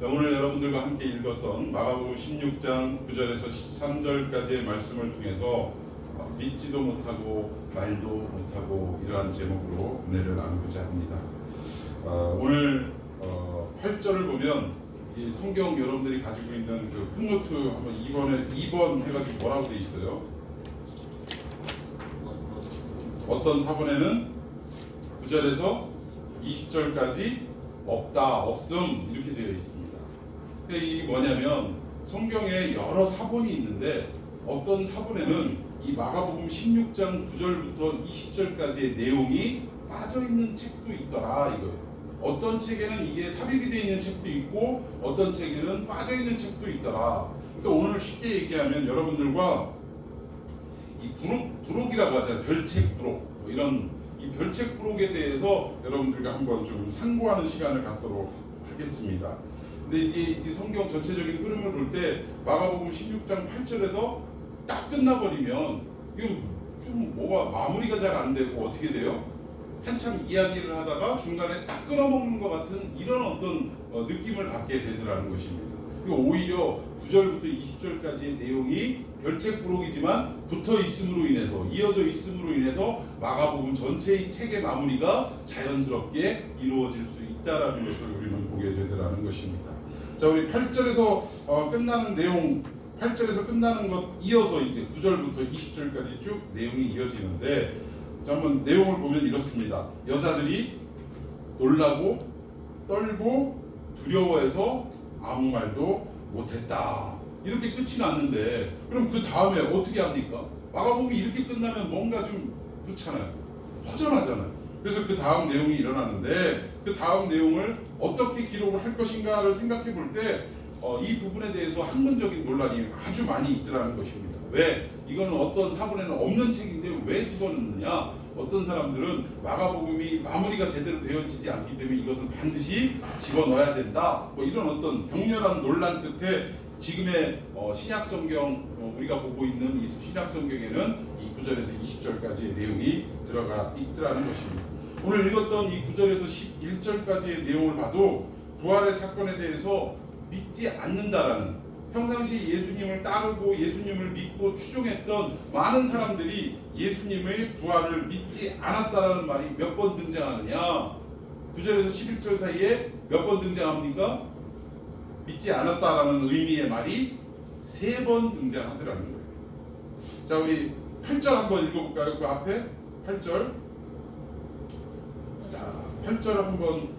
오늘 여러분들과 함께 읽었던 마가복음 16장 9절에서 13절까지의 말씀을 통해서 믿지도 못하고 말도 못하고 이러한 제목으로 은혜를 나누고자 합니다. 오늘 8절을 보면 이 성경 여러분들이 가지고 있는 그 풋노트 한번 2번 해가지고 뭐라고 돼 있어요? 어떤 사본에는 9절에서 20절까지 없다, 없음 이렇게 되어 있습니다. 이게 뭐냐면 성경에 여러 사본이 있는데 어떤 사본에는 이 마가복음 16장 9절부터 20절까지의 내용이 빠져있는 책도 있더라 이거예요. 어떤 책에는 이게 삽입이 되어 있는 책도 있고 어떤 책에는 빠져있는 책도 있더라. 그러니까 오늘 쉽게 얘기하면 여러분들과 이 부록이라고 하잖아요. 별책 부록 이런 이 별책 부록에 대해서 여러분들과 한번 좀 상고하는 시간을 갖도록 하겠습니다. 근데 이제 성경 전체적인 흐름을 볼 때 마가복음 16장 8절에서 딱 끝나버리면 이건 좀 뭐가 마무리가 잘 안 되고 어떻게 돼요? 한참 이야기를 하다가 중간에 딱 끊어먹는 것 같은 이런 어떤 느낌을 받게 되더라는 것입니다. 그리고 오히려 9절부터 20절까지의 내용이 별책 부록이지만 붙어 있음으로 인해서 이어져 있음으로 인해서 마가복음 전체의 책의 마무리가 자연스럽게 이루어질 수 있다라는 것을 우리는 보게 되더라는 것입니다. 자, 우리 8절에서 끝나는 내용 8절에서 끝나는 것 이어서 이제 9절부터 20절까지 쭉 내용이 이어지는데 자, 한번 내용을 보면 이렇습니다. 여자들이 놀라고 떨고 두려워해서 아무 말도 못했다. 이렇게 끝이 났는데 그럼 그 다음에 어떻게 합니까? 마가복음이 이렇게 끝나면 뭔가 좀 그렇잖아요. 허전하잖아요. 그래서 그 다음 내용이 일어나는데 그 다음 내용을 어떻게 기록을 할 것인가를 생각해 볼 때 이 부분에 대해서 학문적인 논란이 아주 많이 있더라는 것입니다. 왜? 이거는 어떤 사본에는 없는 책인데 왜 집어넣느냐? 어떤 사람들은 마가복음이 마무리가 제대로 되어지지 않기 때문에 이것은 반드시 집어넣어야 된다. 뭐 이런 어떤 격렬한 논란 끝에 지금의 신약성경 우리가 보고 있는 이 신약성경에는 이 9절에서 20절까지의 내용이 들어가 있더라는 것입니다. 오늘 읽었던 이 9절에서 11절까지의 내용을 봐도 부활의 사건에 대해서 믿지 않는다라는 평상시 예수님을 따르고 예수님을 믿고 추종했던 많은 사람들이 예수님의 부활을 믿지 않았다라는 말이 몇 번 등장하느냐? 9절에서 11절 사이에 몇 번 등장합니까? 믿지 않았다라는 의미의 말이 3번 등장하더라는 거예요. 자, 우리 8절 한번 읽어볼까요? 그 앞에 8절. 자, 8절을 한번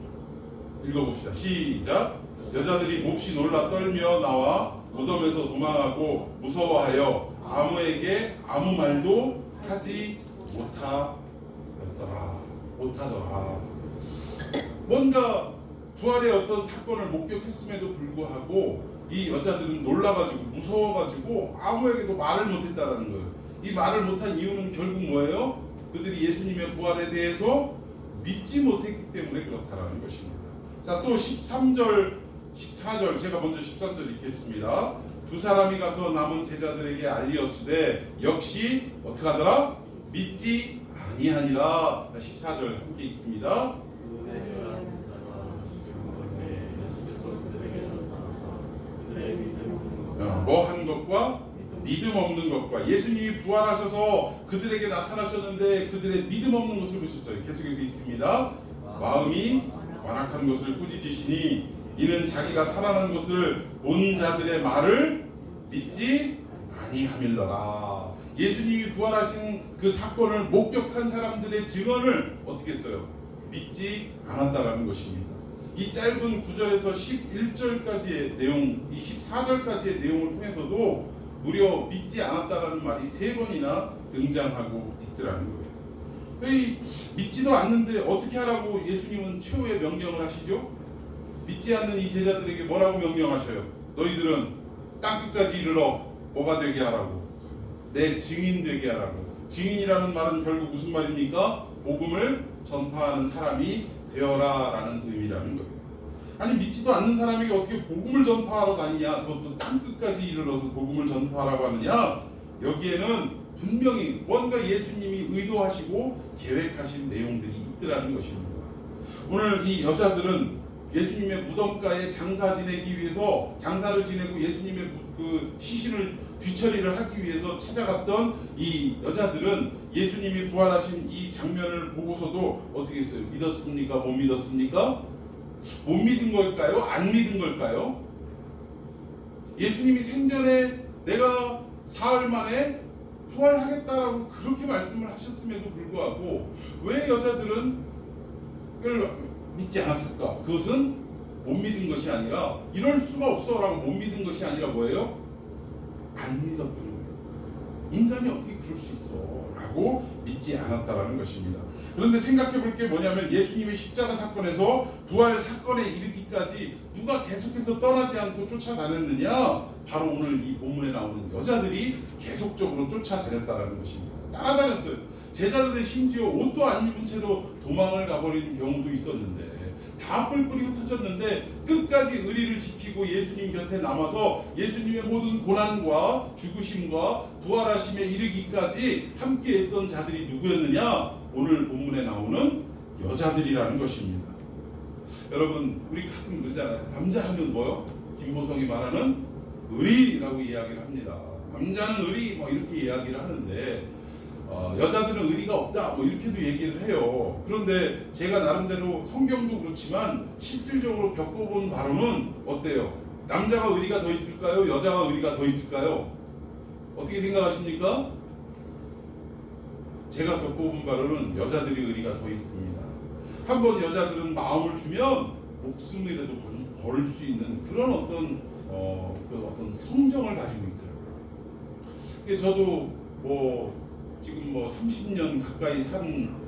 읽어봅시다. 시작. 여자들이 몹시 놀라 떨며 나와 무덤에서 도망하고 무서워하여 아무에게 아무 말도 하지 못하더라. 뭔가 부활의 어떤 사건을 목격했음에도 불구하고 이 여자들은 놀라가지고 무서워가지고 아무에게도 말을 못했다라는 거예요. 이 말을 못한 이유는 결국 뭐예요? 그들이 예수님의 부활에 대해서 믿지 못했기 때문에 그렇다라는 것입니다. 자, 또 13절 14절 제가 먼저 13절 읽겠습니다. 두 사람이 가서 남은 제자들에게 알리었으되 역시 어떻게 하더라? 믿지 아니하니라. 14절 함께 읽습니다. 뭐 한 것과 믿음 없는 것과 예수님이 부활하셔서 그들에게 나타나셨는데 그들의 믿음 없는 것을 보셨어요. 계속해서 있습니다. 마음이 완악한 것을 꾸짖으시니 이는 자기가 살아난 것을 본 자들의 말을 믿지 아니함일러라. 예수님이 부활하신 그 사건을 목격한 사람들의 증언을 어떻게 했어요? 믿지 않았다라는 것입니다. 이 짧은 9절에서 11절까지의 내용, 이 14절까지의 내용을 통해서도 무려 믿지 않았다라는 말이 3번이나 등장하고 있더라는 거예요. 믿지도 않는데 어떻게 하라고 예수님은 최후의 명령을 하시죠? 믿지 않는 이 제자들에게 뭐라고 명령하셔요? 너희들은 땅끝까지 이르러 뭐가 되게 하라고? 내 증인 되게 하라고. 증인이라는 말은 결국 무슨 말입니까? 복음을 전파하는 사람이 되어라 라는 의미라는 거예요. 아니 믿지도 않는 사람에게 어떻게 복음을 전파하러 다니냐? 그것도 땅끝까지 이르러서 복음을 전파하라고 하느냐? 여기에는 분명히 뭔가 예수님이 의도하시고 계획하신 내용들이 있더라는 것입니다. 오늘 이 여자들은 예수님의 무덤가에 장사 지내기 위해서 장사를 지내고 예수님의 그 시신을 뒤처리를 하기 위해서 찾아갔던 이 여자들은 예수님이 부활하신 이 장면을 보고서도 어떻게 했어요? 믿었습니까? 못 믿었습니까? 못 믿은 걸까요? 안 믿은 걸까요? 예수님이 생전에 내가 사흘 만에 부활하겠다라고 그렇게 말씀을 하셨음에도 불구하고 왜 여자들은 그걸 믿지 않았을까? 그것은 못 믿은 것이 아니라 이럴 수가 없어라고 못 믿은 것이 아니라 뭐예요? 안 믿었던 거예요. 인간이 어떻게 그럴 수 있어? 라고 믿지 않았다라는 것입니다. 그런데 생각해 볼 게 뭐냐면 예수님의 십자가 사건에서 부활 사건에 이르기까지 누가 계속해서 떠나지 않고 쫓아다녔느냐? 바로 오늘 이 본문에 나오는 여자들이 계속적으로 쫓아다녔다라는 것입니다. 따라다녔어요. 제자들은 심지어 옷도 안 입은 채로 도망을 가버리는 경우도 있었는데 다 뿔뿔이 흩어졌는데 끝까지 의리를 지키고 예수님 곁에 남아서 예수님의 모든 고난과 죽으심과 부활하심에 이르기까지 함께했던 자들이 누구였느냐? 오늘 본문에 나오는 여자들이라는 것입니다. 여러분 우리 가끔 그러잖아요. 남자 하면 뭐요? 김보성이 말하는 의리라고 이야기를 합니다. 남자는 의리 뭐 이렇게 이야기를 하는데 여자들은 의리가 없다 뭐 이렇게도 얘기를 해요. 그런데 제가 나름대로 성경도 그렇지만 실질적으로 겪어본 바로는 어때요? 남자가 의리가 더 있을까요? 여자가 의리가 더 있을까요? 어떻게 생각하십니까? 제가 겪어본 바로는 여자들이 의리가 더 있습니다. 한번 여자들은 마음을 주면 목숨이라도 걸 수 있는 그런 어떤 성정을 가지고 있더라고요. 저도 지금 30년 가까이 산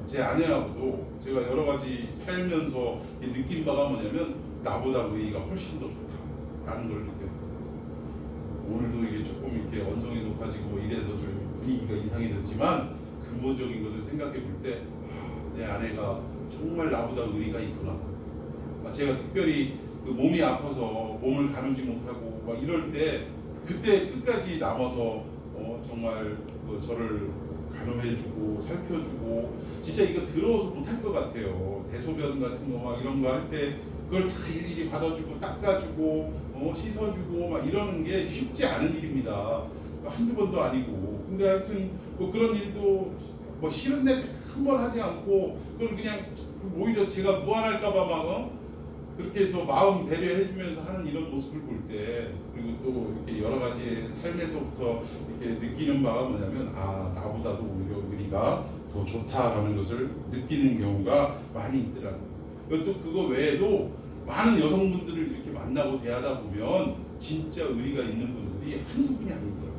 제 아내하고도 제가 여러 가지 살면서 느낀 바가 뭐냐면 나보다 의리가 훨씬 더 좋다라는 걸 느껴요. 오늘도 이게 조금 이렇게 언성이 높아지고 이래서 좀 분위기가 이상해졌지만 근본적인 것을 생각해 볼 때 내 아내가 정말 나보다 의리가 있구나. 제가 특별히 그 몸이 아파서 몸을 가누지 못하고 막 이럴 때 그때 끝까지 남아서 정말 저를 간호해주고 살펴주고 진짜 이거 들어서 못할 것 같아요. 대소변 같은 거 막 이런 거 할 때 그걸 다 일일이 받아주고 닦아주고 씻어주고 막 이러는 게 쉽지 않은 일입니다. 한두 번도 아니고. 근데 하여튼 그런 일도 싫은 데 한 번 하지 않고 그걸 그냥 오히려 제가 무안할까봐 막 그렇게 해서 마음 배려해주면서 하는 이런 모습을 볼 때 그리고 또 이렇게 여러 가지 삶에서부터 이렇게 느끼는 바가 뭐냐면 나보다도 오히려 의리가 더 좋다라는 것을 느끼는 경우가 많이 있더라고요. 또 그거 외에도 많은 여성분들을 이렇게 만나고 대하다 보면 진짜 의리가 있는 분들이 한두 분이 아니더라고요.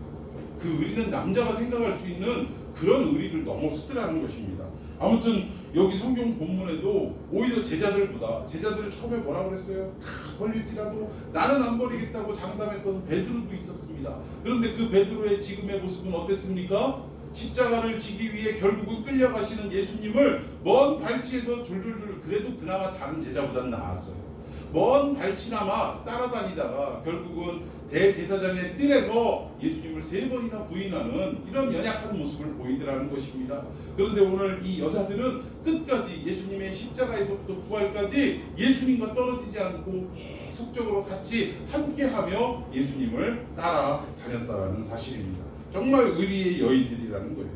그 의리는 남자가 생각할 수 있는 그런 의리를 넘어서더라는 것입니다. 아무튼 여기 성경 본문에도 오히려 제자들을 처음에 뭐라고 그랬어요? 다 버릴지라도 나는 안 버리겠다고 장담했던 베드로도 있었습니다. 그런데 그 베드로의 지금의 모습은 어땠습니까? 십자가를 지기 위해 결국은 끌려가시는 예수님을 먼 발치에서 졸졸졸 그래도 그나마 다른 제자보다는 나았어요. 먼 발치나마 따라다니다가 결국은 대제사장의 뜰에서 예수님을 3번이나 부인하는 이런 연약한 모습을 보이더라는 것입니다. 그런데 오늘 이 여자들은 끝까지 예수님의 십자가에서부터 부활까지 예수님과 떨어지지 않고 계속적으로 같이 함께하며 예수님을 따라다녔다는 사실입니다. 정말 의리의 여인들이라는 거예요.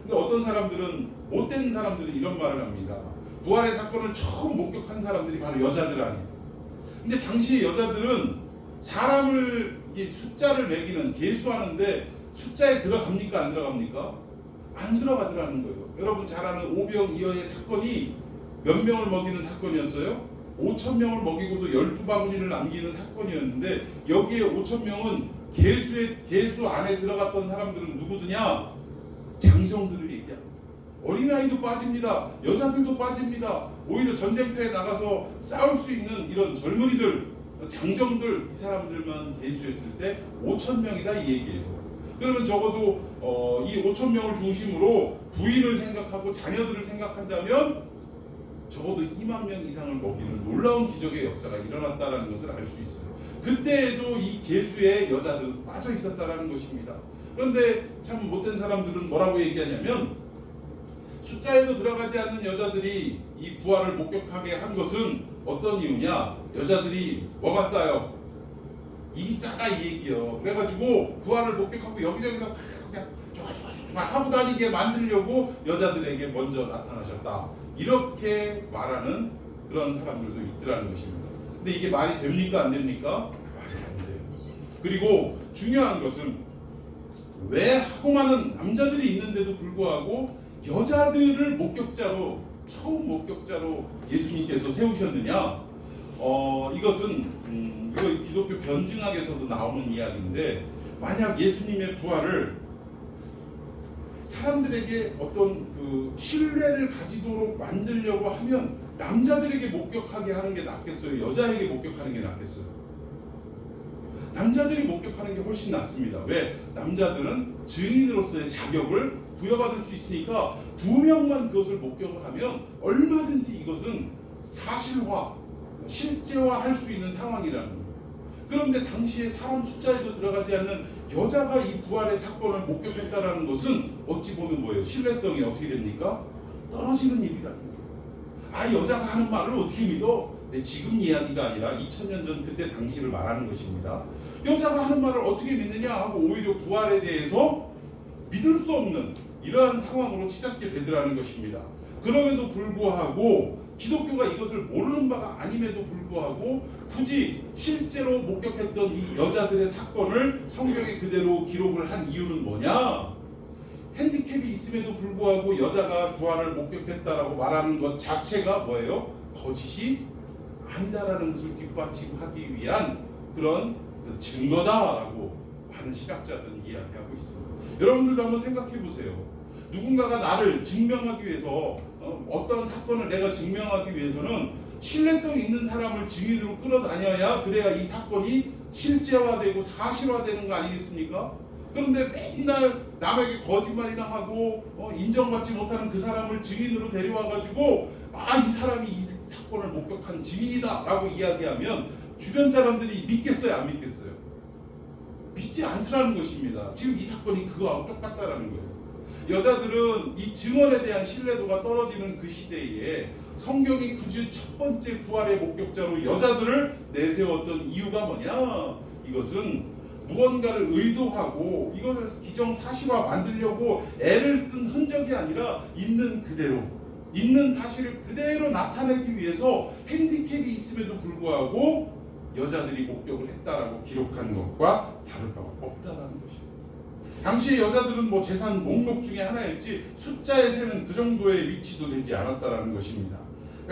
근데 어떤 사람들은 못된 사람들은 이런 말을 합니다. 부활의 사건을 처음 목격한 사람들이 바로 여자들 아니에요. 근데 당시의 여자들은 사람을 숫자를 매기는 계수하는데 숫자에 들어갑니까 안 들어갑니까? 안 들어가더라는 거예요. 여러분 잘 아는 오병이어의 사건이 몇 명을 먹이는 사건이었어요? 5,000명을 먹이고도 12바구니를 남기는 사건이었는데 여기에 5,000명은 계수 안에 들어갔던 사람들은 누구더냐? 장정들을 얘기합니다. 어린아이도 빠집니다. 여자들도 빠집니다. 오히려 전쟁터에 나가서 싸울 수 있는 이런 젊은이들, 장정들, 이 사람들만 계수했을 때 5,000명이다 이 얘기예요. 그러면 적어도 이 5,000명을 중심으로 부인을 생각하고 자녀들을 생각한다면 적어도 2만 명 이상을 먹이는 놀라운 기적의 역사가 일어났다는 것을 알 수 있어요. 그때에도 이 계수에 여자들은 빠져 있었다는 것입니다. 그런데 참 못된 사람들은 뭐라고 얘기하냐면 숫자에도 들어가지 않는 여자들이 이 부활을 목격하게 한 것은 어떤 이유냐? 여자들이 뭐가 싸요? 입이 싸다 이 얘기요. 그래가지고 부활을 목격하고 여기저기서 그냥 좋아 하고 다니게 만들려고 여자들에게 먼저 나타나셨다. 이렇게 말하는 그런 사람들도 있더라는 것입니다. 근데 이게 말이 됩니까? 안 됩니까? 말이 안 돼요. 그리고 중요한 것은 왜 하고 많은 남자들이 있는데도 불구하고 여자들을 목격자로 처음 목격자로 예수님께서 세우셨느냐? 이것은 이거 기독교 변증학에서도 나오는 이야기인데, 만약 예수님의 부활을 사람들에게 어떤 그 신뢰를 가지도록 만들려고 하면 남자들에게 목격하게 하는 게 낫겠어요? 여자에게 목격하는 게 낫겠어요? 남자들이 목격하는 게 훨씬 낫습니다. 왜? 남자들은 증인으로서의 자격을 부여받을 수 있으니까 두 명만 그것을 목격을 하면 얼마든지 이것은 사실화, 실제화할 수 있는 상황이라는 거예요. 그런데 당시에 사람 숫자에도 들어가지 않는 여자가 이 부활의 사건을 목격했다라는 것은 어찌 보면 뭐예요? 신뢰성이 어떻게 됩니까? 떨어지는 일이라는 거예요. 여자가 하는 말을 어떻게 믿어? 네, 지금 이야기가 아니라 2000년 전 그때 당시를 말하는 것입니다. 여자가 하는 말을 어떻게 믿느냐 하고 오히려 부활에 대해서 믿을 수 없는 이러한 상황으로 치닫게 되더라는 것입니다. 그럼에도 불구하고 기독교가 이것을 모르는 바가 아님에도 불구하고 굳이 실제로 목격했던 이 여자들의 사건을 성경에 그대로 기록을 한 이유는 뭐냐? 핸디캡이 있음에도 불구하고 여자가 부활을 목격했다라고 말하는 것 자체가 뭐예요? 거짓이 아니다라는 것을 뒷받침하기 위한 그런 증거다라고 많은 신학자들은 이야기하고 있습니다. 여러분들도 한번 생각해 보세요. 누군가가 나를 증명하기 위해서 어떤 사건을 내가 증명하기 위해서는 신뢰성 있는 사람을 증인으로 끌어다녀야 그래야 이 사건이 실제화되고 사실화되는 거 아니겠습니까? 그런데 맨날 남에게 거짓말이나 하고 인정받지 못하는 그 사람을 증인으로 데려와가지고 이 사람이 이 사건을 목격한 증인이다 라고 이야기하면 주변 사람들이 믿겠어요? 안 믿겠어요? 믿지 않더라는 것입니다. 지금 이 사건이 그거하고 똑같다라는 거예요. 여자들은 이 증언에 대한 신뢰도가 떨어지는 그 시대에 성경이 굳이 첫 번째 부활의 목격자로 여자들을 내세웠던 이유가 뭐냐? 이것은 무언가를 의도하고 이것을 기정사실화 만들려고 애를 쓴 흔적이 아니라 있는 그대로, 있는 사실을 그대로 나타내기 위해서 핸디캡이 있음에도 불구하고 여자들이 목격을 했다라고 기록한 것과 다를 바가 없다라는 것입니다. 당시 여자들은 재산 목록 중에 하나였지 숫자에 세는 그 정도의 위치도 되지 않았다라는 것입니다.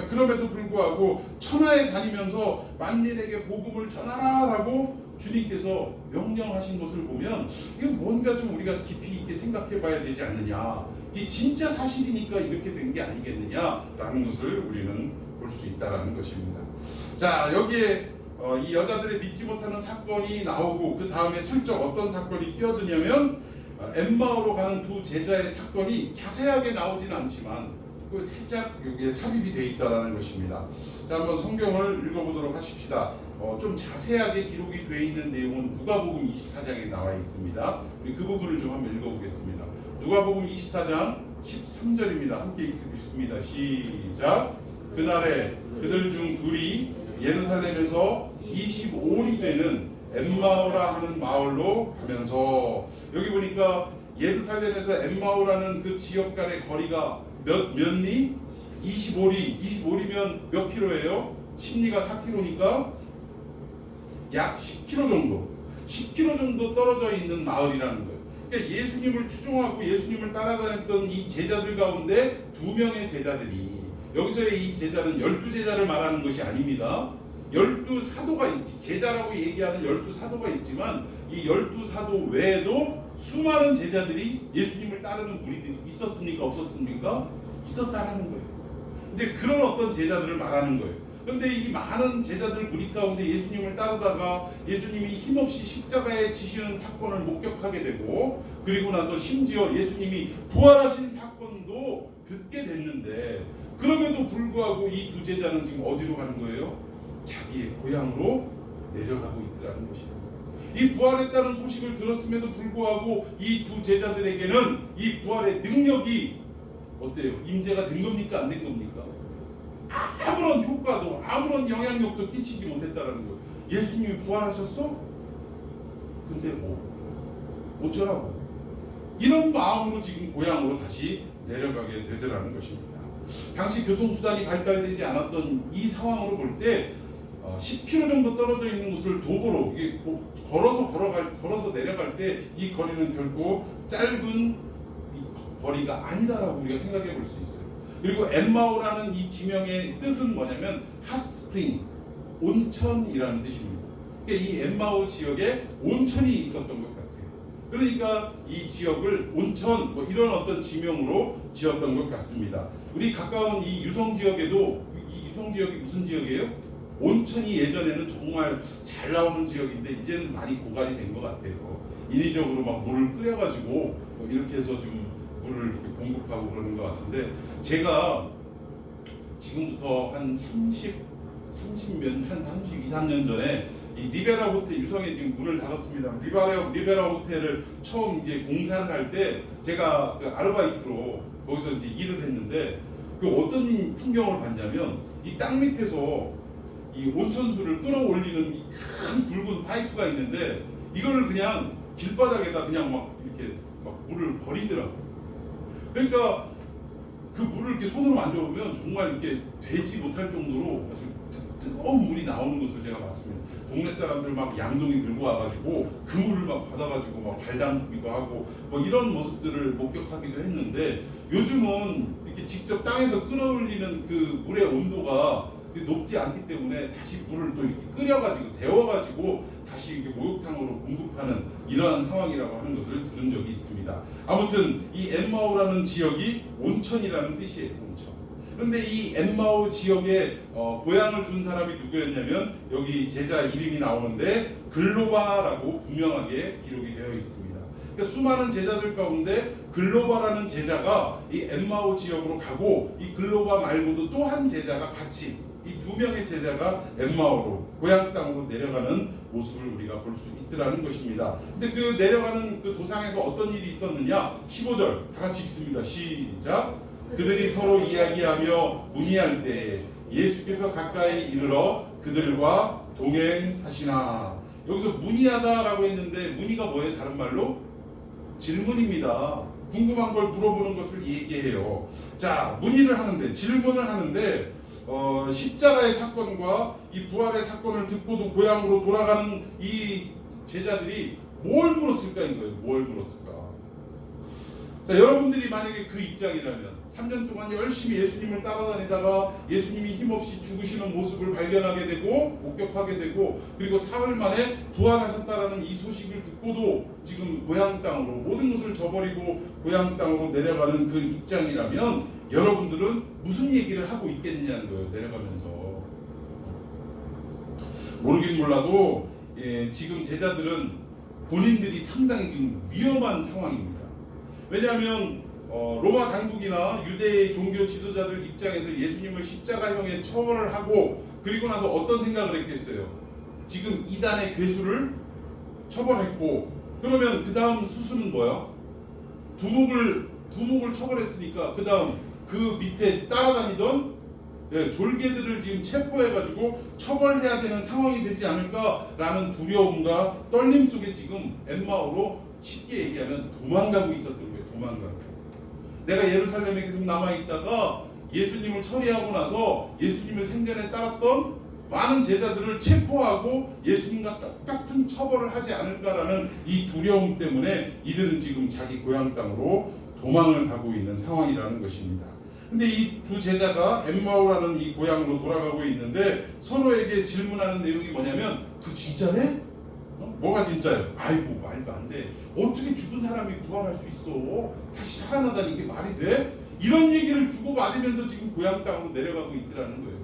그럼에도 불구하고 천하에 다니면서 만민에게 복음을 전하라라고 주님께서 명령하신 것을 보면 이건 뭔가 좀 우리가 깊이 있게 생각해 봐야 되지 않느냐. 이 진짜 사실이니까 이렇게 된 게 아니겠느냐라는 것을 우리는 볼 수 있다라는 것입니다. 자, 여기에 이 여자들의 믿지 못하는 사건이 나오고 그 다음에 슬쩍 어떤 사건이 끼어드냐면 엠마오로 가는 두 제자의 사건이 자세하게 나오지는 않지만 그 살짝 여기에 삽입이 되어 있다라는 것입니다. 자, 한번 성경을 읽어보도록 하십시다. 좀 자세하게 기록이 되어 있는 내용은 누가복음 24장에 나와 있습니다. 우리 그 부분을 좀 한번 읽어보겠습니다. 누가복음 24장 13절입니다. 함께 읽습니다. 시작. 그날에 그들 중 둘이 예루살렘에서 25리 되는 엠마오라 하는 마을로 가면서, 여기 보니까 예루살렘에서 엠마오라는 그 지역 간의 거리가 몇 리? 25리. 25리면 몇 킬로예요? 10리가 4킬로니까 약 10킬로 정도. 10킬로 정도 떨어져 있는 마을이라는 거예요. 그러니까 예수님을 추종하고 예수님을 따라다녔던 이 제자들 가운데 2명의 제자들이, 여기서의 이 제자는 12제자를 말하는 것이 아닙니다. 12사도가 있지, 제자라고 얘기하는 12사도가 있지만 이 12사도 외에도 수많은 제자들이 예수님을 따르는 무리들이 있었습니까? 없었습니까? 있었다라는 거예요. 이제 그런 어떤 제자들을 말하는 거예요. 그런데 이 많은 제자들 무리 가운데 예수님을 따르다가 예수님이 힘없이 십자가에 지시는 사건을 목격하게 되고, 그리고 나서 심지어 예수님이 부활하신 사건도 듣게 됐는데, 그럼에도 불구하고 이 두 제자는 지금 어디로 가는 거예요? 자기의 고향으로 내려가고 있더라는 것입니다. 이 부활했다는 소식을 들었음에도 불구하고 이 두 제자들에게는 이 부활의 능력이 어때요? 임재가 된 겁니까? 안 된 겁니까? 아무런 효과도 아무런 영향력도 끼치지 못했다라는 거예요. 예수님이 부활하셨어? 근데 어쩌라고? 이런 마음으로 지금 고향으로 다시 내려가게 되더라는 것입니다. 당시 교통수단이 발달되지 않았던 이 상황으로 볼 때 10km 정도 떨어져 있는 곳을 도보로 걸어서 내려갈 때 이 거리는 결코 짧은 거리가 아니다라고 우리가 생각해 볼 수 있어요. 그리고 엠마오라는 이 지명의 뜻은 뭐냐면 핫스프링, 온천이라는 뜻입니다. 그러니까 이 엠마오 지역에 온천이 있었던 것 같아요. 그러니까 이 지역을 온천 이런 어떤 지명으로 지었던 것 같습니다. 우리 가까운 이 유성 지역에도 이 유성 지역이 무슨 지역이에요? 온천이 예전에는 정말 잘 나오는 지역인데 이제는 많이 고갈이 된 것 같아요. 인위적으로 막 물을 끓여가지고 이렇게 해서 좀 물을 이렇게 공급하고 그러는 것 같은데, 제가 지금부터 한 32, 3년 전에 이 리베라 호텔, 유성에 지금 문을 닫았습니다. 리베라 호텔을 처음 이제 공사를 할 때 제가 그 아르바이트로 거기서 이제 일을 했는데, 그 어떤 풍경을 봤냐면 이 땅 밑에서 이 온천수를 끌어올리는 이 큰 굵은 파이프가 있는데 이거를 그냥 길바닥에다 그냥 막 이렇게 막 물을 버리더라고요. 그러니까 그 물을 이렇게 손으로 만져보면 정말 이렇게 되지 못할 정도로 아주 뜨거운 물이 나오는 것을 제가 봤습니다. 동네 사람들 막 양동이 들고 와가지고 그 물을 막 받아가지고 막 발 담그기도 하고 이런 모습들을 목격하기도 했는데, 요즘은 이렇게 직접 땅에서 끌어올리는 그 물의 온도가 높지 않기 때문에 다시 물을 또 이렇게 끓여가지고 데워가지고 다시 이렇게 목욕탕으로 공급하는 이러한 상황이라고 하는 것을 들은 적이 있습니다. 아무튼 이 엠마오라는 지역이 온천이라는 뜻이에요. 온천. 그런데 이 엠마오 지역에 고향을 둔 사람이 누구였냐면 여기 제자 이름이 나오는데 글로바라고 분명하게 기록이 되어 있습니다. 그러니까 수많은 제자들 가운데 글로바라는 제자가 이 엠마오 지역으로 가고, 이 글로바 말고도 또 한 제자가 같이, 이 두 명의 제자가 엠마오로 고향 땅으로 내려가는 모습을 우리가 볼 수 있더라는 것입니다. 근데 그 내려가는 그 도상에서 어떤 일이 있었느냐? 15절 다 같이 읽습니다. 시작. 그들이 서로 이야기하며 문의할 때 예수께서 가까이 이르러 그들과 동행하시나. 여기서 문의하다라고 했는데 문의가 뭐예요? 다른 말로 질문입니다. 궁금한 걸 물어보는 것을 얘기해요. 자, 문의를 하는데, 질문을 하는데 십자가의 사건과 이 부활의 사건을 듣고도 고향으로 돌아가는 이 제자들이 뭘 물었을까인 거예요. 뭘 물었을까? 자, 여러분들이 만약에 그 입장이라면 3년 동안 열심히 예수님을 따라다니다가 예수님이 힘없이 죽으시는 모습을 발견하게 되고 목격하게 되고, 그리고 사흘 만에 부활하셨다라는 이 소식을 듣고도 지금 고향 땅으로 모든 것을 저버리고 고향 땅으로 내려가는 그 입장이라면 여러분들은 무슨 얘기를 하고 있겠느냐는 거예요. 내려가면서. 모르긴 몰라도 지금 제자들은 본인들이 상당히 지금 위험한 상황입니다. 왜냐하면 로마 당국이나 유대의 종교 지도자들 입장에서 예수님을 십자가형에 처벌을 하고 그리고 나서 어떤 생각을 했겠어요? 지금 이단의 괴수를 처벌했고, 그러면 그 다음 수순은 뭐야? 두목을 처벌했으니까 그 다음 그 밑에 따라다니던 졸개들을 지금 체포해가지고 처벌해야 되는 상황이 되지 않을까라는 두려움과 떨림 속에 지금 엠마오로 쉽게 얘기하면 도망가고 있었던 거예요. 도망가고. 내가 예루살렘에 계속 남아있다가 예수님을 처리하고 나서 예수님을 생전에 따랐던 많은 제자들을 체포하고 예수님과 똑같은 처벌을 하지 않을까라는 이 두려움 때문에 이들은 지금 자기 고향 땅으로 도망을 가고 있는 상황이라는 것입니다. 근데 이 두 제자가 엠마오라는 이 고향으로 돌아가고 있는데 서로에게 질문하는 내용이 뭐냐면, 그 진짜네? 뭐가 진짜예요? 아이고 말도 안 돼. 어떻게 죽은 사람이 부활할 수 있어? 다시 살아나다니 이게 말이 돼? 이런 얘기를 주고받으면서 지금 고향 땅으로 내려가고 있더라는 거예요.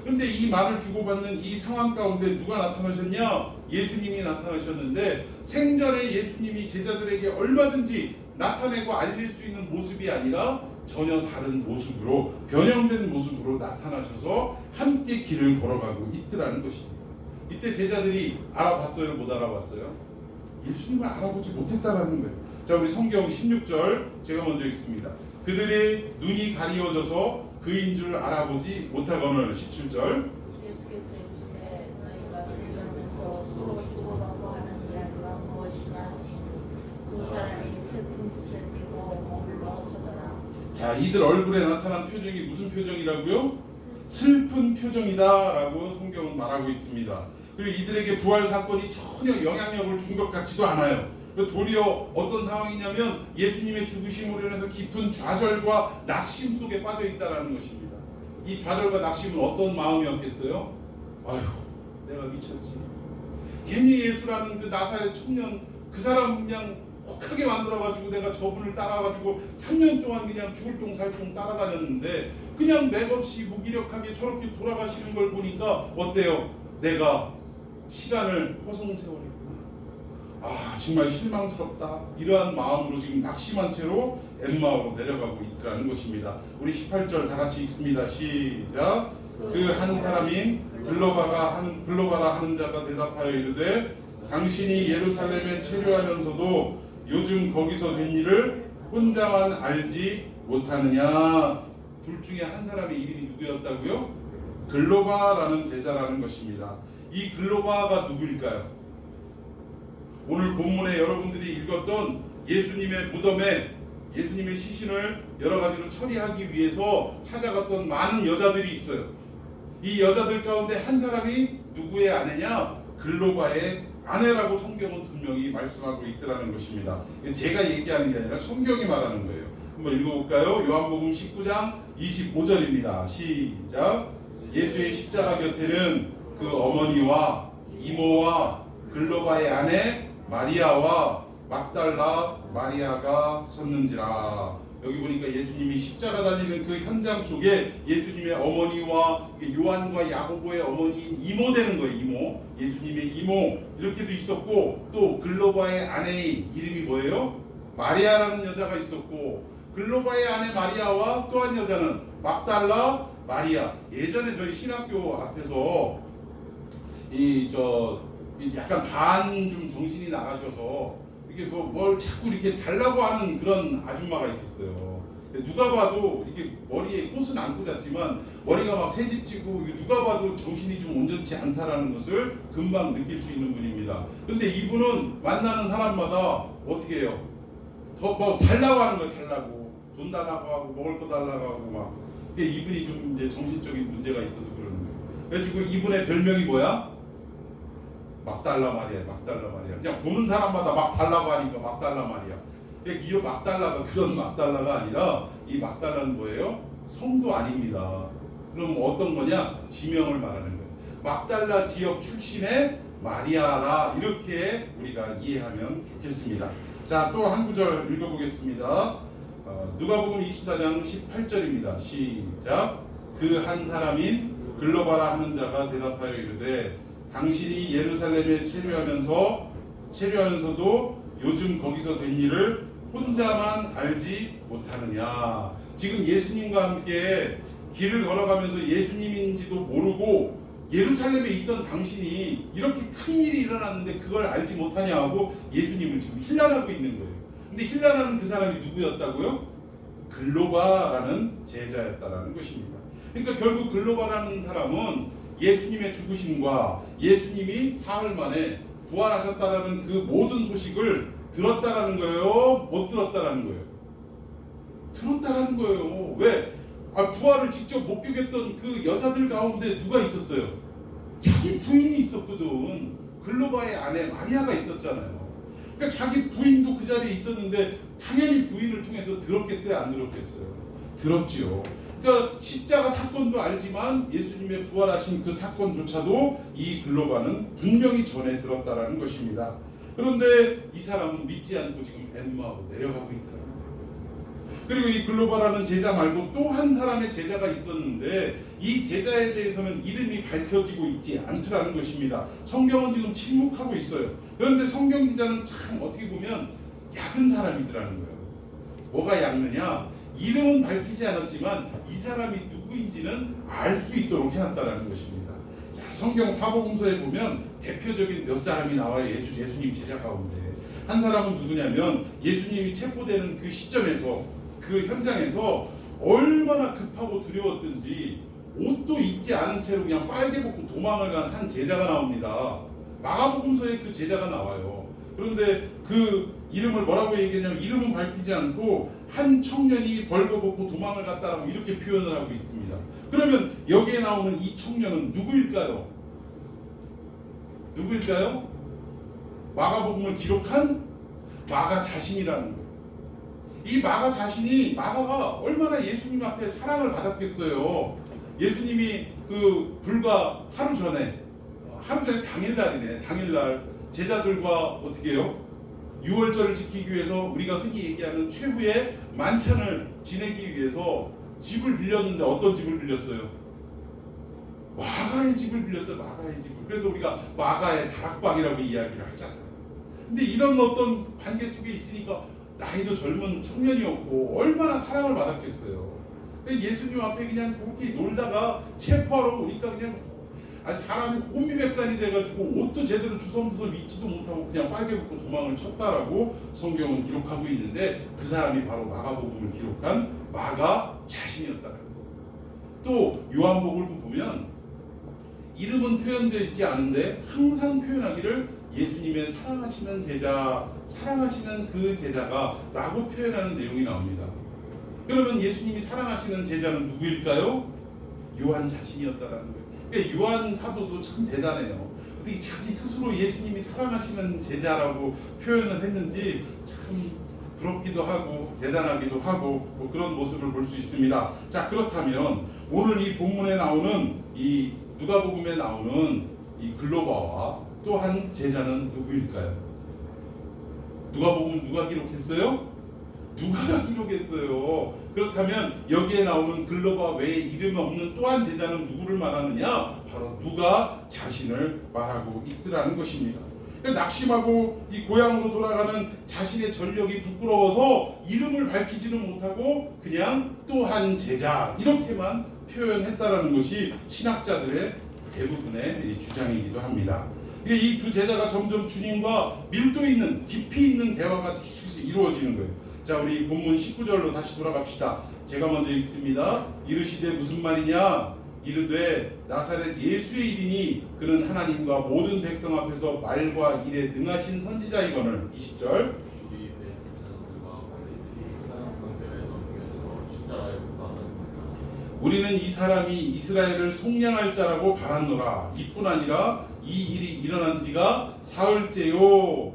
그런데 이 말을 주고받는 이 상황 가운데 누가 나타나셨냐? 예수님이 나타나셨는데, 생전에 예수님이 제자들에게 얼마든지 나타내고 알릴 수 있는 모습이 아니라 전혀 다른 모습으로, 변형된 모습으로 나타나셔서 함께 길을 걸어가고 있더라는 것입니다. 이때 제자들이 알아봤어요? 못 알아봤어요? 예수님을 알아보지 못했다라는 거예요. 자, 우리 성경 16절 제가 먼저 읽습니다. 그들의 눈이 가리워져서 그인 줄 알아보지 못하거늘. 17절. 예수께서 이르시되 너희가 들으면서 서로 주고받고 하는 이야기가 무엇이냐 하시니 두 사람이 슬픈 붓을 띠고 몸을 넣어서더라. 자, 이들 얼굴에 나타난 표정이 무슨 표정이라고요? 슬픈 표정이다라고 성경은 말하고 있습니다. 그리고 이들에게 부활 사건이 전혀 영향력을 준 것 같지도 않아요. 도리어 어떤 상황이냐면 예수님의 죽으심으로 인해서 깊은 좌절과 낙심 속에 빠져 있다라는 것입니다. 이 좌절과 낙심은 어떤 마음이었겠어요? 아휴, 내가 미쳤지. 괜히 예수라는 그 나사렛 청년, 그 사람 그냥 혹하게 만들어가지고 내가 저분을 따라가지고 3년 동안 그냥 죽을 똥살똥 따라다녔는데 그냥 맥없이 무기력하게 저렇게 돌아가시는 걸 보니까 어때요? 내가 시간을 허송세월했구나. 아, 정말 실망스럽다. 이러한 마음으로 지금 낙심한 채로 엠마오로 내려가고 있더라는 것입니다. 우리 18절 다 같이 읽습니다. 시작. 그 한 사람인 글로바라 하는 자가 대답하여 이르되 당신이 예루살렘에 체류하면서도 요즘 거기서 된 일을 혼자만 알지 못하느냐. 둘 중에 한 사람의 이름이 누구였다고요? 글로바라는 제자라는 것입니다. 이 글로바가 누구일까요? 오늘 본문에 여러분들이 읽었던 예수님의 무덤에 예수님의 시신을 여러 가지로 처리하기 위해서 찾아갔던 많은 여자들이 있어요. 이 여자들 가운데 한 사람이 누구의 아내냐? 글로바의 아내라고 성경은 분명히 말씀하고 있더라는 것입니다. 제가 얘기하는 게 아니라 성경이 말하는 거예요. 한번 읽어볼까요? 요한복음 19장 25절입니다. 시작. 예수의 십자가 곁에는 그 어머니와 이모와 글로바의 아내 마리아와 막달라 마리아가 섰는지라. 여기 보니까 예수님이 십자가 달리는 그 현장 속에 예수님의 어머니와 요한과 야고보의 어머니 이모 되는 거예요. 이모. 예수님의 이모 이렇게도 있었고 또 글로바의 아내인 이름이 뭐예요? 마리아라는 여자가 있었고 글로바의 아내 마리아와 또 한 여자는 막달라 마리아. 예전에 저희 신학교 앞에서 약간 반 좀 정신이 나가셔서 이게 뭘 자꾸 이렇게 달라고 하는 그런 아줌마가 있었어요. 누가 봐도 이게 머리에 꽃은 안 꽂았지만 머리가 막 새집지고 누가 봐도 정신이 좀 온전치 않다라는 것을 금방 느낄 수 있는 분입니다. 그런데 이분은 만나는 사람마다 어떻게 해요? 더 뭐 달라고 하는 거예요. 달라고 돈 달라고 하고 먹을 거 달라고 하고 막. 이분이 좀 이제 정신적인 문제가 있어서 그러는 거예요. 그래가지고 이분의 별명이 뭐야? 막달라 마리아. 막달라 마리아. 그냥 보는 사람마다 막 달라고 하니까 막달라 마리아. 이 막달라가 그런 막달라가 아니라 이 막달라는 뭐예요? 성도 아닙니다. 그럼 어떤 거냐? 지명을 말하는 거예요. 막달라 지역 출신의 마리아라. 이렇게 우리가 이해하면 좋겠습니다. 자, 또 한 구절 읽어보겠습니다. 누가복음 24장 18절입니다. 시작. 그 한 사람인 글로바라 하는 자가 대답하여 이르되 당신이 예루살렘에 체류하면서도 요즘 거기서 된 일을 혼자만 알지 못하느냐. 지금 예수님과 함께 길을 걸어가면서 예수님인지도 모르고 예루살렘에 있던 당신이 이렇게 큰 일이 일어났는데 그걸 알지 못하냐 하고 예수님을 지금 힐난하고 있는 거예요. 근데 힐난하는 그 사람이 누구였다고요? 글로바라는 제자였다라는 것입니다. 그러니까 결국 글로바라는 사람은 예수님의 죽으심과 예수님이 사흘 만에 부활하셨다라는 그 모든 소식을 들었다라는 거예요? 못 들었다라는 거예요? 들었다라는 거예요. 왜? 부활을 직접 목격했던 그 여자들 가운데 누가 있었어요? 자기 부인이 있었거든. 글로바의 아내 마리아가 있었잖아요. 그러니까 자기 부인도 그 자리에 있었는데 당연히 부인을 통해서 들었겠어요? 안 들었겠어요? 들었지요. 그러니까 십자가 사건도 알지만 예수님의 부활하신 그 사건조차도 이 글로바는 분명히 전해 들었다라는 것입니다. 그런데 이 사람은 믿지 않고 지금 엠마오로 내려가고 있더라고요. 그리고 이 글로바라는 제자 말고 또 한 사람의 제자가 있었는데 이 제자에 대해서는 이름이 밝혀지고 있지 않더라는 것입니다. 성경은 지금 침묵하고 있어요. 그런데 성경 기자는 참 어떻게 보면 약은 사람이더라는 거예요. 뭐가 약느냐? 이름은 밝히지 않았지만 이 사람이 누구인지는 알 수 있도록 해놨다는 것입니다. 자, 성경 사복음서에 보면 대표적인 몇 사람이 나와요. 예수님 제자 가운데. 한 사람은 누구냐면 예수님이 체포되는 그 시점에서 그 현장에서 얼마나 급하고 두려웠든지 옷도 입지 않은 채로 그냥 빨개 벗고 도망을 간 한 제자가 나옵니다. 마가복음서에 그 제자가 나와요. 그런데 그 이름을 뭐라고 얘기했냐면 이름은 밝히지 않고 한 청년이 벌거벗고 도망을 갔다라고 이렇게 표현을 하고 있습니다. 그러면 여기에 나오는 이 청년은 누구일까요? 누구일까요? 마가복음을 기록한 마가 자신이라는 거예요. 이 마가 자신이 마가가 얼마나 예수님 앞에 사랑을 받았겠어요. 예수님이 그 불과 하루 전에 당일날이네. 당일날 제자들과 어떻게 해요? 유월절을 지키기 위해서 우리가 흔히 얘기하는 최후의 만찬을 지내기 위해서 집을 빌렸는데 어떤 집을 빌렸어요? 마가의 집을 빌렸어요. 마가의 집을. 그래서 우리가 마가의 다락방이라고 이야기를 하잖아요. 근데 이런 어떤 관계 속에 있으니까 나이도 젊은 청년이었고 얼마나 사랑을 받았겠어요. 예수님 앞에 그냥 그렇게 놀다가 체포하러 오니까 그냥 사람이 혼미백산이 돼가지고 옷도 제대로 주섬주섬 입지도 못하고 그냥 빨개 벗고 도망을 쳤다라고 성경은 기록하고 있는데 그 사람이 바로 마가복음을 기록한 마가 자신이었다는 거예요. 또 요한복음을 보면 이름은 표현되어 있지 않은데 항상 표현하기를 예수님의 사랑하시는 제자, 사랑하시는 그 제자가 라고 표현하는 내용이 나옵니다. 그러면 예수님이 사랑하시는 제자는 누구일까요? 요한 자신이었다라는 거예요. 그러니까 요한 사도도 참 대단해요. 어떻게 자기 스스로 예수님이 사랑하시는 제자라고 표현을 했는지 참 부럽기도 하고 대단하기도 하고 뭐 그런 모습을 볼 수 있습니다. 자, 그렇다면 오늘 이 본문에 나오는 이 누가복음에 나오는 이 글로바와 또 한 제자는 누구일까요? 누가복음 누가 기록했어요? 누가 기록했어요? 그렇다면 여기에 나오는 글로바 외에 이름이 없는 또 한 제자는 누구를 말하느냐? 바로 누가 자신을 말하고 있더라는 것입니다. 낙심하고 이 고향으로 돌아가는 자신의 전력이 부끄러워서 이름을 밝히지는 못하고 그냥 또 한 제자 이렇게만 표현했다라는 것이 신학자들의 대부분의 주장이기도 합니다. 이 두 제자가 점점 주님과 밀도 있는 깊이 있는 대화가 계속 이루어지는 거예요. 자, 우리 본문 19절로 다시 돌아갑시다. 제가 먼저 읽습니다. 이르시되 무슨 말이냐? 이르되 나사렛 예수의 이르니 그는 하나님과 모든 백성 앞에서 말과 일에 능하신 선지자이거늘. 20절. 우리는 이 사람이 이스라엘을 속량할 자라고 바랐노라. 이뿐 아니라 이 일이 일어난 지가 사흘째요.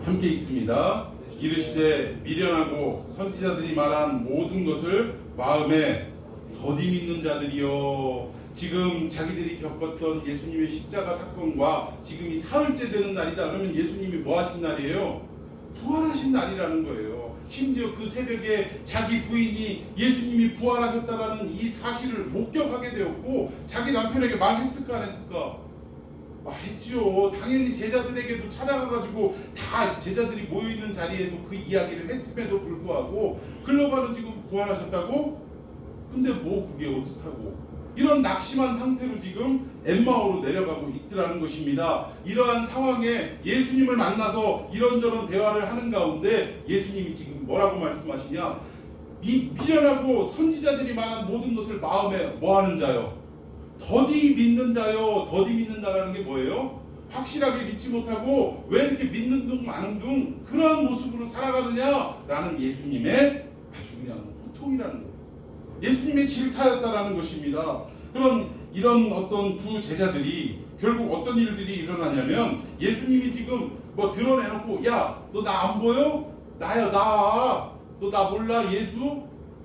함께 읽습니다. 이르시되 미련하고 선지자들이 말한 모든 것을 마음에 더디 믿는 자들이여. 지금 자기들이 겪었던 예수님의 십자가 사건과 지금이 사흘째 되는 날이다. 그러면 예수님이 뭐 하신 날이에요? 부활하신 날이라는 거예요. 심지어 그 새벽에 자기 부인이 예수님이 부활하셨다라는 이 사실을 목격하게 되었고 자기 남편에게 말했을까 안 했을까? 말했죠. 당연히 제자들에게도 찾아가가지고 다 제자들이 모여있는 자리에도 그 이야기를 했음에도 불구하고 글로바는 지금 부활하셨다고? 근데 뭐 그게 어떻다고? 이런 낙심한 상태로 지금 엠마오로 내려가고 있더라는 것입니다. 이러한 상황에 예수님을 만나서 이런저런 대화를 하는 가운데 예수님이 지금 뭐라고 말씀하시냐? 이 미련하고 선지자들이 말한 모든 것을 마음에 뭐하는 자요? 더디 믿는 자요. 더디 믿는다라는 게 뭐예요? 확실하게 믿지 못하고 왜 이렇게 믿는 둥 마는 둥 그런 모습으로 살아가느냐라는 예수님의 아주 그냥 호통이라는 거예요. 예수님의 질타였다라는 것입니다. 그런 이런 어떤 두 제자들이 결국 어떤 일들이 일어나냐면 예수님이 지금 뭐 드러내놓고 야, 너 나 안 보여? 나야 나. 너 나 몰라 예수?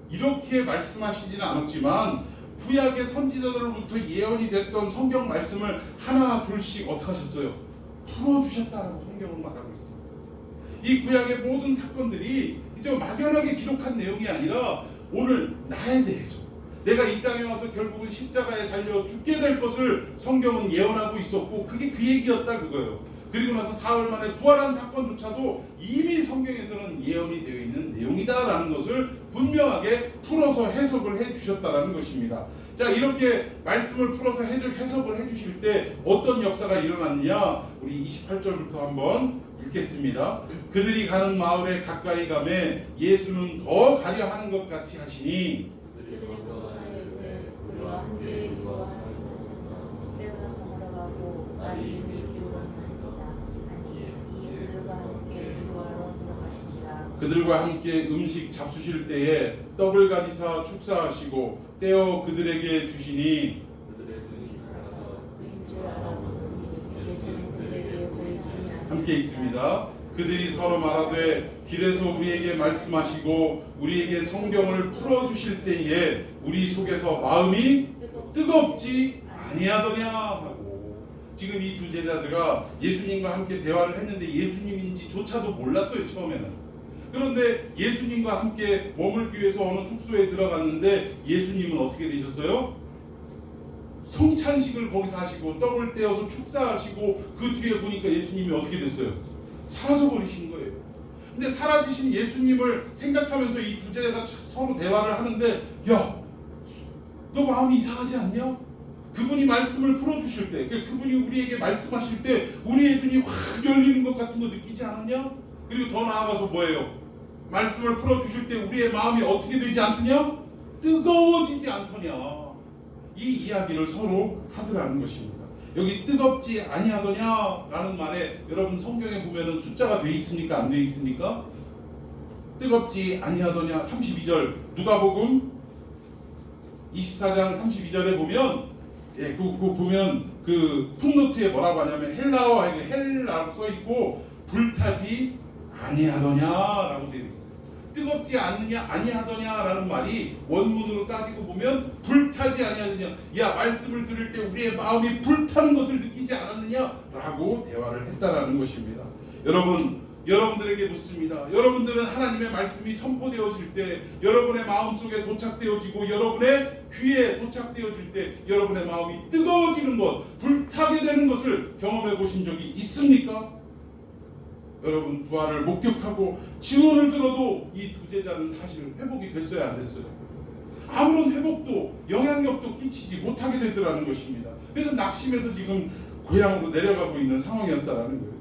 이렇게 말씀하시지는 않았지만 구약의 선지자들로부터 예언이 됐던 성경 말씀을 하나 둘씩 어떻게 하셨어요? 풀어주셨다라고 성경은 말하고 있습니다. 이 구약의 모든 사건들이 이제 막연하게 기록한 내용이 아니라 오늘 나에 대해서 내가 이 땅에 와서 결국은 십자가에 달려 죽게 될 것을 성경은 예언하고 있었고 그게 그 얘기였다 그거예요. 그리고 나서 사흘 만에 부활한 사건조차도 이미 성경에서는 예언이 되어 있는 내용이다라는 것을 분명하게 풀어서 해석을 해주셨다라는 것입니다. 자, 이렇게 말씀을 풀어서 해석을 해주실 때 어떤 역사가 일어났느냐, 우리 28절부터 한번 읽겠습니다. 그들이 가는 마을에 가까이 가매 예수는 더 가려 하는 것 같이 하시니 그들이 건강하여 우리와 함께 기도하시고 때가 저물어가고 날이 이미 기울었나이다. 아니 이에 그들과 함께 기도하러 들어가시니라. 그들과 함께 음식 잡수실 때에 떡을 가지사 축사하시고 떼어 그들에게 주시니 그인 줄 알아보니 예수는 그들에게 보이지 않으시니라. 함께 읽습니다. 그들이 서로 말하되 길에서 우리에게 말씀하시고 우리에게 성경을 풀어주실 때에 우리 속에서 마음이 뜨겁지 아니하더냐 하고, 지금 이 두 제자들과 예수님과 함께 대화를 했는데 예수님인지조차도 몰랐어요, 처음에는. 그런데 예수님과 함께 머물기 위해서 어느 숙소에 들어갔는데 예수님은 어떻게 되셨어요? 성찬식을 거기서 하시고 떡을 떼어서 축사하시고 그 뒤에 보니까 예수님이 어떻게 됐어요? 사라져버리신 거예요. 근데 사라지신 예수님을 생각하면서 이 두 제자가 서로 대화를 하는데, 야, 너 마음이 이상하지 않냐? 그분이 말씀을 풀어주실 때, 그분이 우리에게 말씀하실 때 우리의 눈이 확 열리는 것 같은 거 느끼지 않았냐? 그리고 더 나아가서 뭐예요? 말씀을 풀어주실 때 우리의 마음이 어떻게 되지 않더냐? 뜨거워지지 않더냐? 이 이야기를 서로 하더라는 것입니다. 여기 뜨겁지 아니하더냐 라는 말에 여러분 성경에 보면은 숫자가 돼 있습니까? 안 돼 있습니까? 뜨겁지 아니하더냐. 32절 누가복음 24장 32절에 보면, 예, 그 보면 그 풋노트에 뭐라고 하냐면 헬라어로 써 있고 불타지 아니하더냐라고 되어 있어요. 뜨겁지 아니하더냐라는 말이 원문으로 따지고 보면 불타지 아니하더냐, 야, 말씀을 들을 때 우리의 마음이 불타는 것을 느끼지 않았느냐라고 대화를 했다라는 것입니다. 여러분들에게 묻습니다. 여러분들은 하나님의 말씀이 선포되어질 때, 여러분의 마음속에 도착되어지고 여러분의 귀에 도착되어질 때 여러분의 마음이 뜨거워지는 것, 불타게 되는 것을 경험해 보신 적이 있습니까? 여러분, 부활을 목격하고 증언을 들어도 이 두 제자는 사실 회복이 됐어요, 안 됐어요? 아무런 회복도 영향력도 끼치지 못하게 되더라는 것입니다. 그래서 낙심해서 지금 고향으로 내려가고 있는 상황이었다라는 거예요.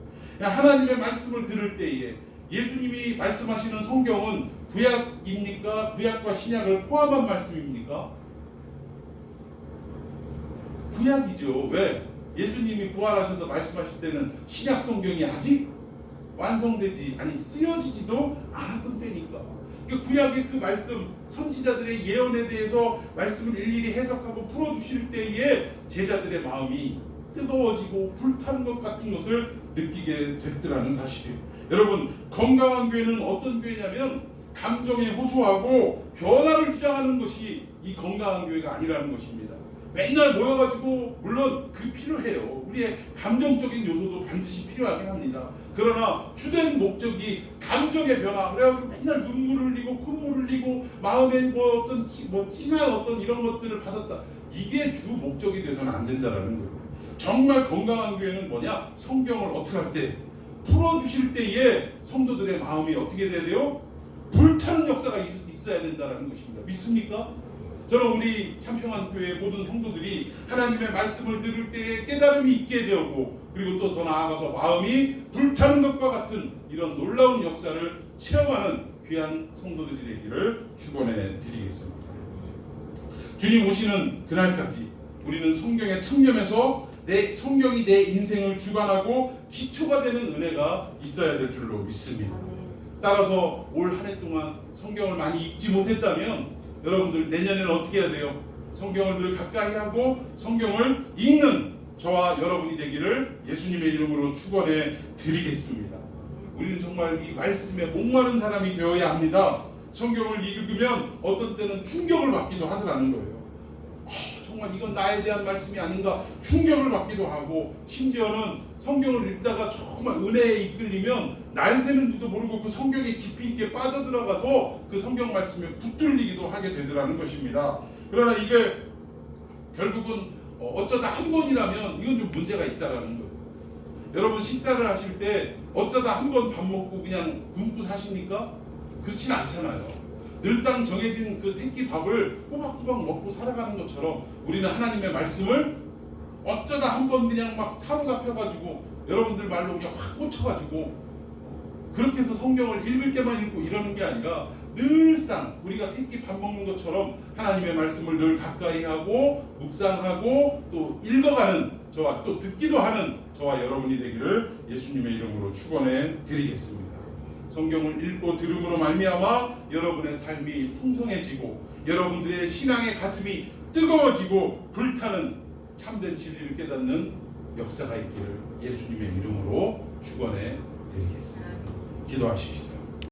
하나님의 말씀을 들을 때에 예수님이 말씀하시는 성경은 구약입니까? 구약과 신약을 포함한 말씀입니까? 구약이죠. 왜? 예수님이 부활하셔서 말씀하실 때는 신약 성경이 아직 완성되지, 아니 쓰여지지도 않았던 때니까. 구약의 그 말씀, 선지자들의 예언에 대해서 말씀을 일일이 해석하고 풀어주실 때에 제자들의 마음이 뜨거워지고 불타는 것 같은 것을 느끼게 됐더라는 사실이에요. 여러분, 건강한 교회는 어떤 교회냐면 감정에 호소하고 변화를 주장하는 것이 이 건강한 교회가 아니라는 것입니다. 맨날 모여가지고, 물론 그 필요해요. 우리의 감정적인 요소도 반드시 필요하긴 합니다. 그러나 주된 목적이 감정의 변화, 그래가지고 맨날 눈물을 흘리고 콧물을 흘리고 마음에 찡한 어떤 이런 것들을 받았다, 이게 주 목적이 돼서는 안 된다라는 거예요. 정말 건강한 교회는 뭐냐? 성경을 어떻게 할 때, 풀어주실 때에 성도들의 마음이 어떻게 돼야 돼요? 불타는 역사가 있어야 된다는 것입니다. 믿습니까? 저는 우리 참평안교회 모든 성도들이 하나님의 말씀을 들을 때에 깨달음이 있게 되었고, 그리고 또 더 나아가서 마음이 불타는 것과 같은 이런 놀라운 역사를 체험하는 귀한 성도들이 되기를 축원해 드리겠습니다. 주님 오시는 그날까지 우리는 성경에 창념해서 성경이 내 인생을 주관하고 기초가 되는 은혜가 있어야 될 줄로 믿습니다. 따라서 올 한 해 동안 성경을 많이 읽지 못했다면 여러분들 내년에는 어떻게 해야 돼요? 성경을 늘 가까이 하고 성경을 읽는 저와 여러분이 되기를 예수님의 이름으로 축원해 드리겠습니다. 우리는 정말 이 말씀에 목마른 사람이 되어야 합니다. 성경을 읽으면 어떤 때는 충격을 받기도 하더라는 거예요. 정말 이건 나에 대한 말씀이 아닌가 충격을 받기도 하고, 심지어는 성경을 읽다가 정말 은혜에 이끌리면 날 새는지도 모르고 그 성경에 깊이 있게 빠져들어가서 그 성경 말씀에 붙들리기도 하게 되더라는 것입니다. 그러나 이게 결국은 어쩌다 한 번이라면 이건 좀 문제가 있다라는 거예요. 여러분, 식사를 하실 때 어쩌다 한 번 밥 먹고 그냥 굶고 사십니까? 그렇진 않잖아요. 늘상 정해진 그 새끼 밥을 꼬박꼬박 먹고 살아가는 것처럼 우리는 하나님의 말씀을 어쩌다 한번 그냥 막 사로잡혀가지고 여러분들 말로 그냥 확 꽂혀가지고 그렇게 해서 성경을 읽을 때만 읽고 이러는 게 아니라 늘상 우리가 새끼 밥 먹는 것처럼 하나님의 말씀을 늘 가까이 하고 묵상하고 또 읽어가는 저와 또 듣기도 하는 저와 여러분이 되기를 예수님의 이름으로 축원해 드리겠습니다. 성경을 읽고 들음으로 말미암아 여러분의 삶이 풍성해지고 여러분들의 신앙의 가슴이 뜨거워지고 불타는 참된 진리를 깨닫는 역사가 있기를 예수님의 이름으로 축원해 드리겠습니다. 기도하십시오.